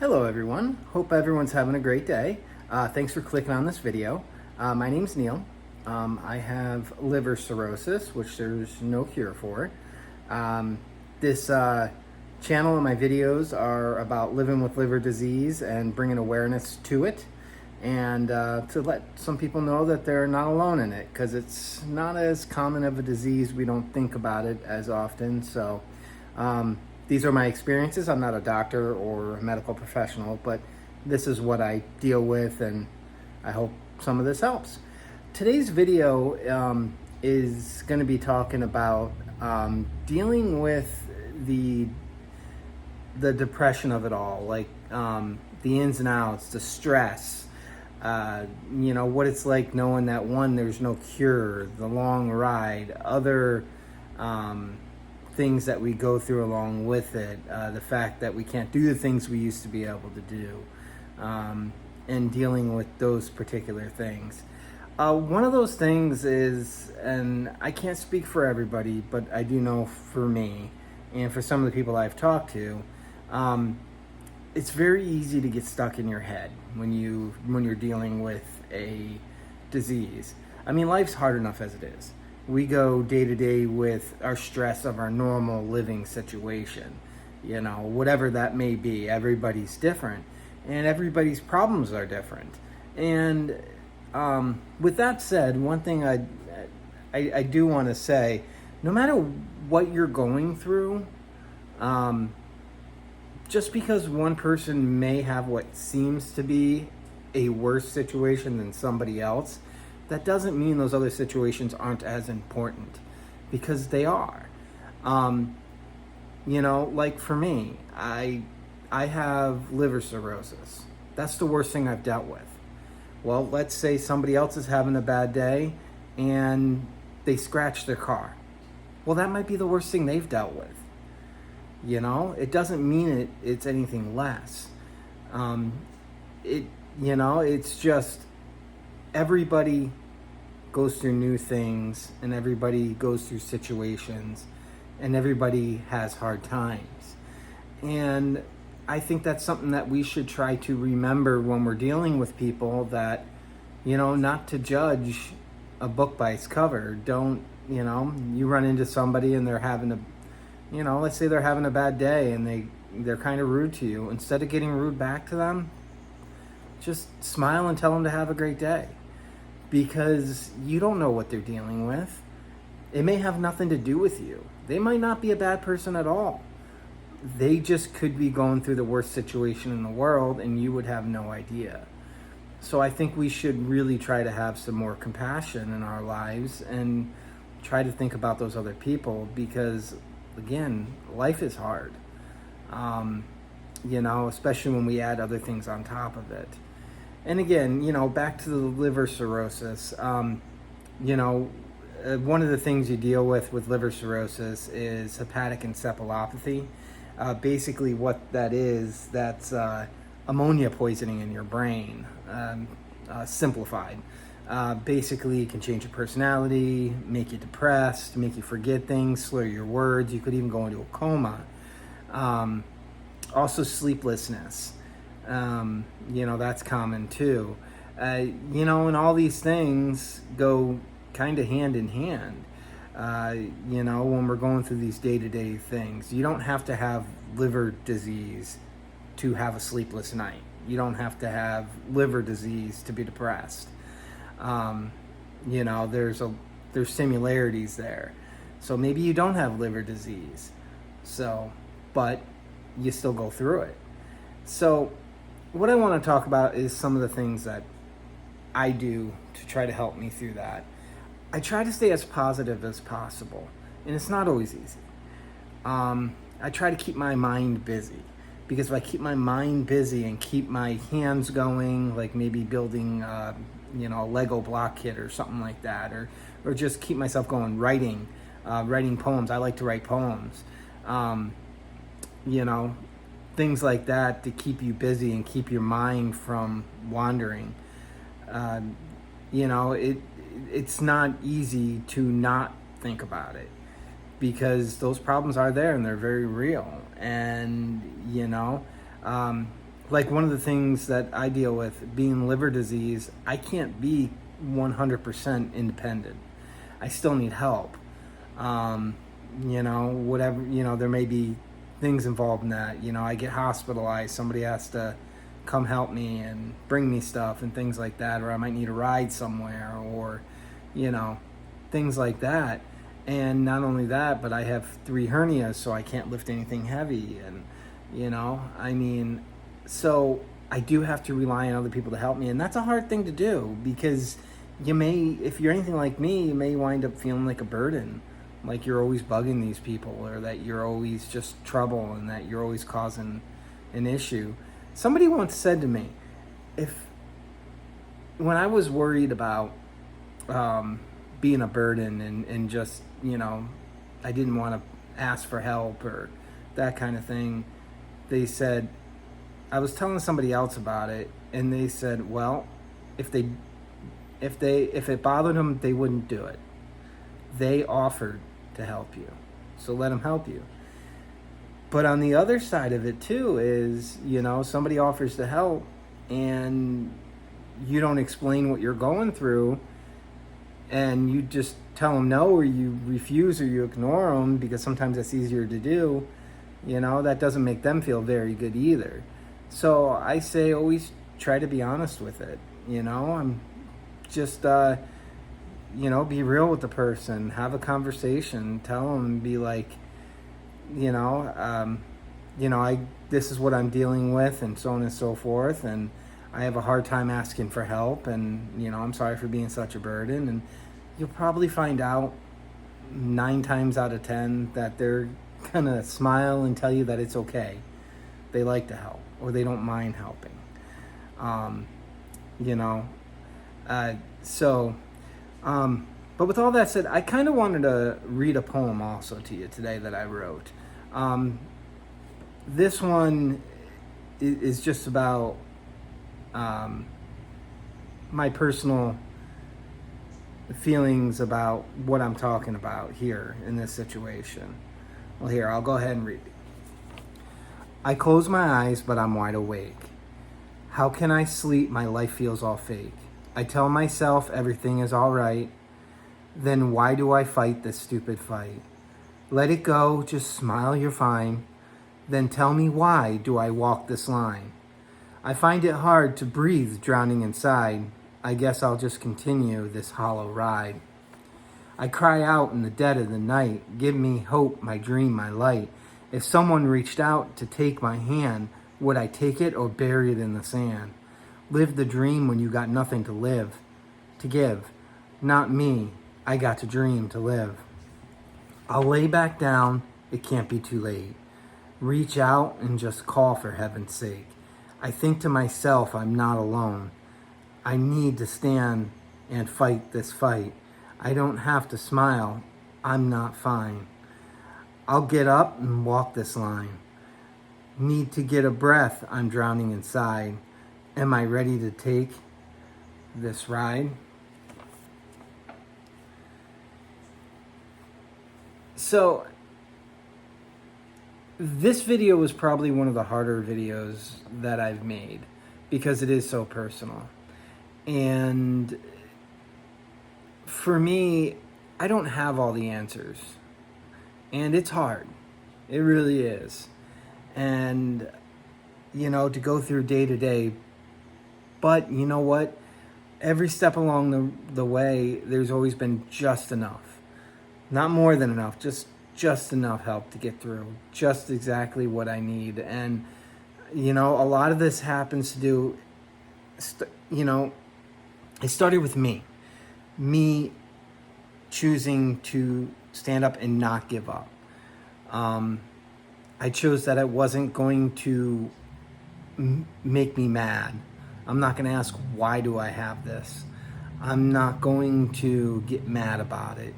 Hello everyone, hope everyone's having a great day. Thanks for clicking on this video. My name's Neil. I have liver cirrhosis, which there's no cure for. This channel and my videos are about living with liver disease and bringing awareness to it, and to let some people know that they're not alone in it, because it's not as common of a disease. We don't think about it as often. So these are my experiences. I'm not a doctor or a medical professional, but this is what I deal with, and I hope some of this helps. Today's video is going to be talking about dealing with the depression of it all, like the ins and outs, the stress, what it's like knowing that, one, there's no cure, the long ride, other things that we go through along with it, the fact that we can't do the things we used to be able to do, and dealing with those particular things. One of those things is, and I can't speak for everybody, but I do know for me and for some of the people I've talked to, it's very easy to get stuck in your head when you're dealing with a disease. I mean, life's hard enough as it is. We go day to day with our stress of our normal living situation, whatever that may be. Everybody's different, and everybody's problems are different. And with that said, one thing I do want to say, no matter what you're going through, just because one person may have what seems to be a worse situation than somebody else, that doesn't mean those other situations aren't as important, because they are. Like for me, I have liver cirrhosis. That's the worst thing I've dealt with. Well, let's say somebody else is having a bad day and they scratch their car. Well, that might be the worst thing they've dealt with. It doesn't mean it's anything less. It's just everybody goes through new things, and everybody goes through situations, and everybody has hard times. And I think that's something that we should try to remember when we're dealing with people, that, not to judge a book by its cover. Don't, you run into somebody and they're having let's say they're having a bad day and they're kind of rude to you. Instead of getting rude back to them, just smile and tell them to have a great day, because you don't know what they're dealing with. It may have nothing to do with you. They might not be a bad person at all. They just could be going through the worst situation in the world, and you would have no idea. So I think we should really try to have some more compassion in our lives and try to think about those other people, because, again, life is hard. Especially when we add other things on top of it. And again, back to the liver cirrhosis, one of the things you deal with liver cirrhosis is hepatic encephalopathy. Basically what that is, that's ammonia poisoning in your brain, simplified. Basically, it can change your personality, make you depressed, make you forget things, slur your words. You could even go into a coma. Also sleeplessness. That's common too. And all these things go kind of hand in hand. When we're going through these day-to-day things, you don't have to have liver disease to have a sleepless night. You don't have to have liver disease to be depressed. There's similarities there. So maybe you don't have liver disease, but you still go through it. So what I want to talk about is some of the things that I do to try to help me through that. I try to stay as positive as possible, and it's not always easy. I try to keep my mind busy, because if I keep my mind busy and keep my hands going, like maybe building, a Lego block kit or something like that, or just keep myself going, writing poems. I like to write poems. Things like that, to keep you busy and keep your mind from wandering. It's not easy to not think about it, because those problems are there and they're very real. And like one of the things that I deal with being liver disease, I can't be 100% independent. I still need help. Whatever, there may be things involved in that. I get hospitalized, somebody has to come help me and bring me stuff and things like that, or I might need a ride somewhere, or, things like that. And not only that, but I have 3 hernias, so I can't lift anything heavy. And, so I do have to rely on other people to help me. And that's a hard thing to do, because if you're anything like me, you may wind up feeling like a burden, like you're always bugging these people, or that you're always just trouble, and that you're always causing an issue. Somebody once said to me, when I was worried about being a burden and just, I didn't want to ask for help or that kind of thing, they said, I was telling somebody else about it, and they said, well, if it bothered them, they wouldn't do it. They offered to help you, so let them help you. But on the other side of it too is, somebody offers to help and you don't explain what you're going through, and you just tell them no, or you refuse, or you ignore them, because sometimes that's easier to do, that doesn't make them feel very good either. So I say always try to be honest with it. I'm just, be real with the person, have a conversation, tell them, be like, this is what I'm dealing with, and so on and so forth, and I have a hard time asking for help, and I'm sorry for being such a burden. And you'll probably find out 9 times out of 10 that they're gonna smile and tell you that it's okay. They like to help, or they don't mind helping. But with all that said, I kind of wanted to read a poem also to you today that I wrote. This one is just about my personal feelings about what I'm talking about here in this situation. Well, here, I'll go ahead and read it. I close my eyes, but I'm wide awake. How can I sleep? My life feels all fake. I tell myself everything is all right. Then why do I fight this stupid fight? Let it go, just smile, you're fine. Then tell me, why do I walk this line? I find it hard to breathe, drowning inside. I guess I'll just continue this hollow ride. I cry out in the dead of the night, give me hope, my dream, my light. If someone reached out to take my hand, would I take it or bury it in the sand? Live the dream when you got nothing to give. Not me, I got to dream to live. I'll lay back down, it can't be too late. Reach out and just call for heaven's sake. I think to myself I'm not alone. I need to stand and fight this fight. I don't have to smile, I'm not fine. I'll get up and walk this line. Need to get a breath, I'm drowning inside. Am I ready to take this ride? So, this video was probably one of the harder videos that I've made, because it is so personal. And for me, I don't have all the answers. And it's hard. It really is. And, to go through day to day. But you know what? Every step along the way, there's always been just enough. Not more than enough, just enough help to get through. Just exactly what I need. And, a lot of this happens to do, it started with me. Me choosing to stand up and not give up. I chose that it wasn't going to make me mad. I'm not going to ask, why do I have this? I'm not going to get mad about it.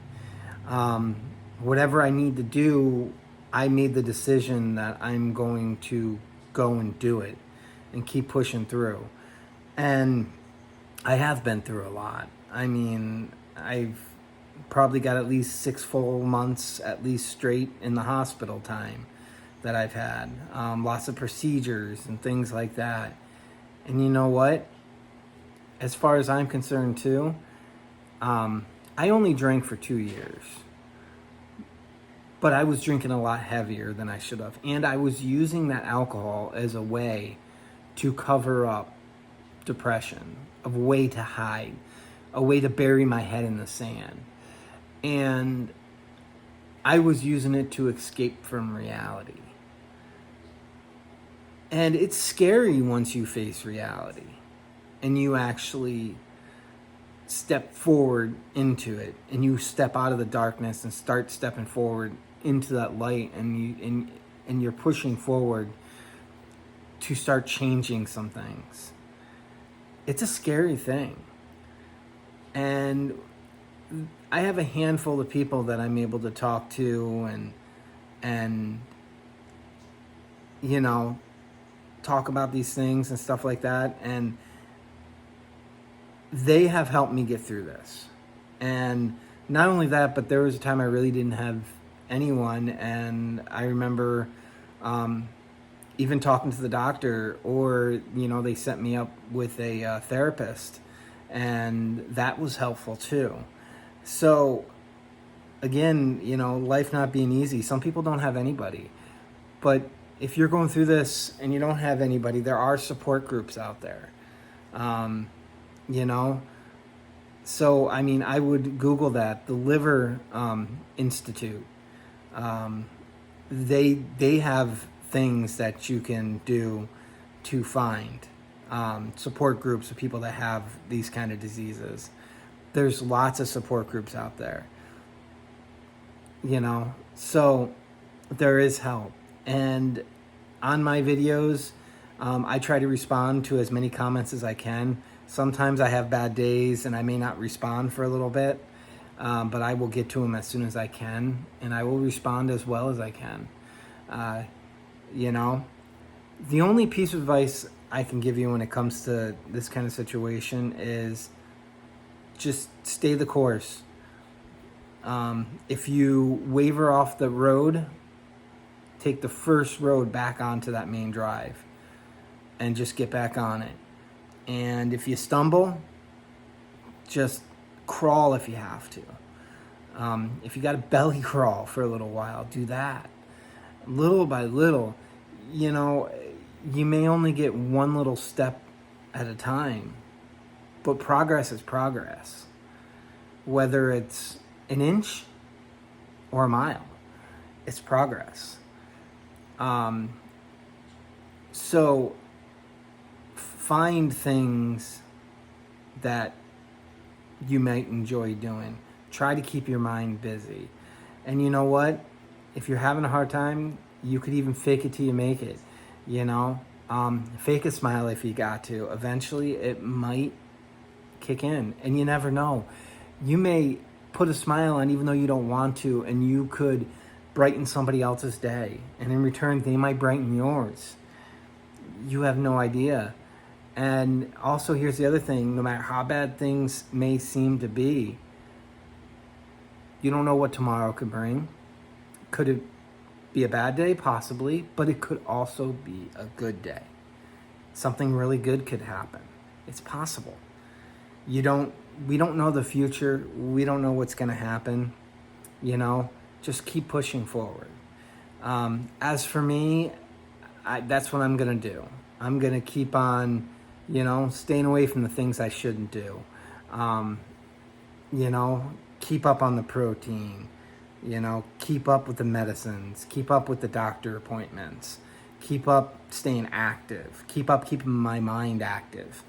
Whatever I need to do, I made the decision that I'm going to go and do it and keep pushing through. And I have been through a lot. I mean, I've probably got at least 6 full months at least straight in the hospital time that I've had, lots of procedures and things like that. And you know what? As far as I'm concerned too, I only drank for 2 years, but I was drinking a lot heavier than I should have. And I was using that alcohol as a way to cover up depression, a way to hide, a way to bury my head in the sand. And I was using it to escape from reality. And it's scary once you face reality and you actually step forward into it, and you step out of the darkness and start stepping forward into that light, and you're pushing forward to start changing some things. It's a scary thing. And I have a handful of people that I'm able to talk to and you know, talk about these things and stuff like that, and they have helped me get through this. And not only that, but there was a time I really didn't have anyone, and I remember even talking to the doctor, or they set me up with a therapist, and that was helpful too. So again, life not being easy, some people don't have anybody, but if you're going through this and you don't have anybody, there are support groups out there. So I would Google that, the Liver Institute. They have things that you can do to find support groups of people that have these kind of diseases. There's lots of support groups out there, so there is help. And on my videos, I try to respond to as many comments as I can. Sometimes I have bad days and I may not respond for a little bit, but I will get to them as soon as I can, and I will respond as well as I can. The only piece of advice I can give you when it comes to this kind of situation is just stay the course. If you waver off the road, take the first road back onto that main drive and just get back on it. And if you stumble, just crawl if you have to. If you got to belly crawl for a little while, do that. Little by little, you may only get one little step at a time, but progress is progress. Whether it's an inch or a mile, it's progress. So find things that you might enjoy doing. Try to keep your mind busy. And you know what? If you're having a hard time, you could even fake it till you make it. Fake a smile if you got to. Eventually, it might kick in, and you never know. You may put a smile on even though you don't want to, and you could brighten somebody else's day, and in return, they might brighten yours. You have no idea. And also, here's the other thing: no matter how bad things may seem to be, you don't know what tomorrow could bring. Could it be a bad day? Possibly, but it could also be a good day. Something really good could happen. It's possible. We don't know the future. We don't know what's going to happen. Just keep pushing forward. As for me, that's what I'm going to do. I'm going to keep on, staying away from the things I shouldn't do. Keep up on the protein, keep up with the medicines, keep up with the doctor appointments, keep up staying active, keep up keeping my mind active.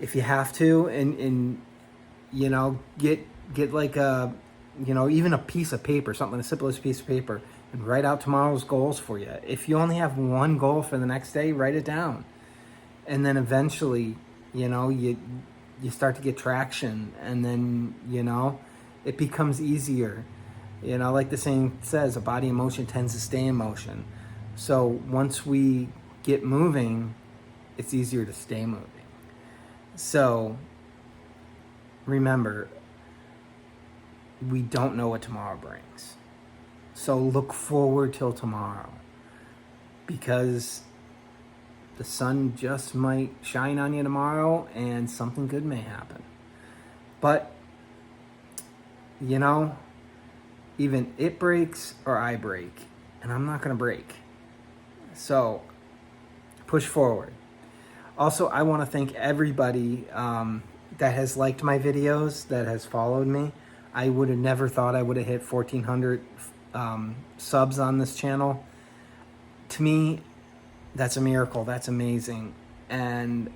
If you have to, and get like a, even a piece of paper, something as simple as a piece of paper, and write out tomorrow's goals for you. If you only have one goal for the next day, write it down. And then eventually, you start to get traction, and then, it becomes easier. Like the saying says, a body in motion tends to stay in motion. So once we get moving, it's easier to stay moving. So remember, we don't know what tomorrow brings. So look forward till tomorrow, because the sun just might shine on you tomorrow and something good may happen. But, you know, even it breaks or I break, and I'm not going to break. So push forward. Also, I want to thank everybody that has liked my videos, that has followed me. I would have never thought I would have hit 1,400 subs on this channel. To me, that's a miracle. That's amazing. And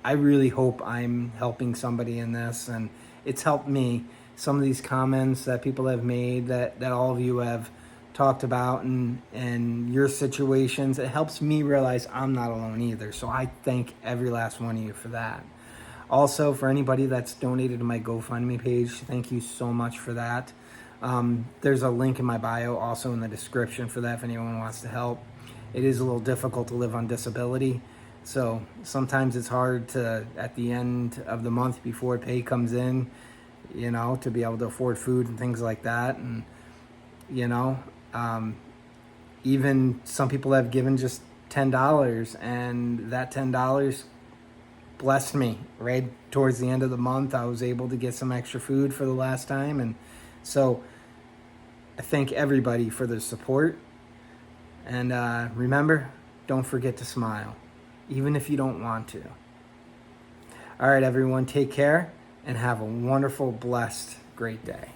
I really hope I'm helping somebody in this, and it's helped me. Some of these comments that people have made, that all of you have talked about, and your situations, it helps me realize I'm not alone either. So I thank every last one of you for that. Also, for anybody that's donated to my GoFundMe page, thank you so much for that. There's a link in my bio, also in the description, for that if anyone wants to help. It is a little difficult to live on disability, so sometimes it's hard to, at the end of the month before pay comes in, you know, to be able to afford food and things like that. And, you know, even some people have given just $10, and that $10 blessed me. Right towards the end of the month, I was able to get some extra food for the last time. And so I thank everybody for their support. And remember, don't forget to smile, even if you don't want to. All right, everyone, take care and have a wonderful, blessed, great day.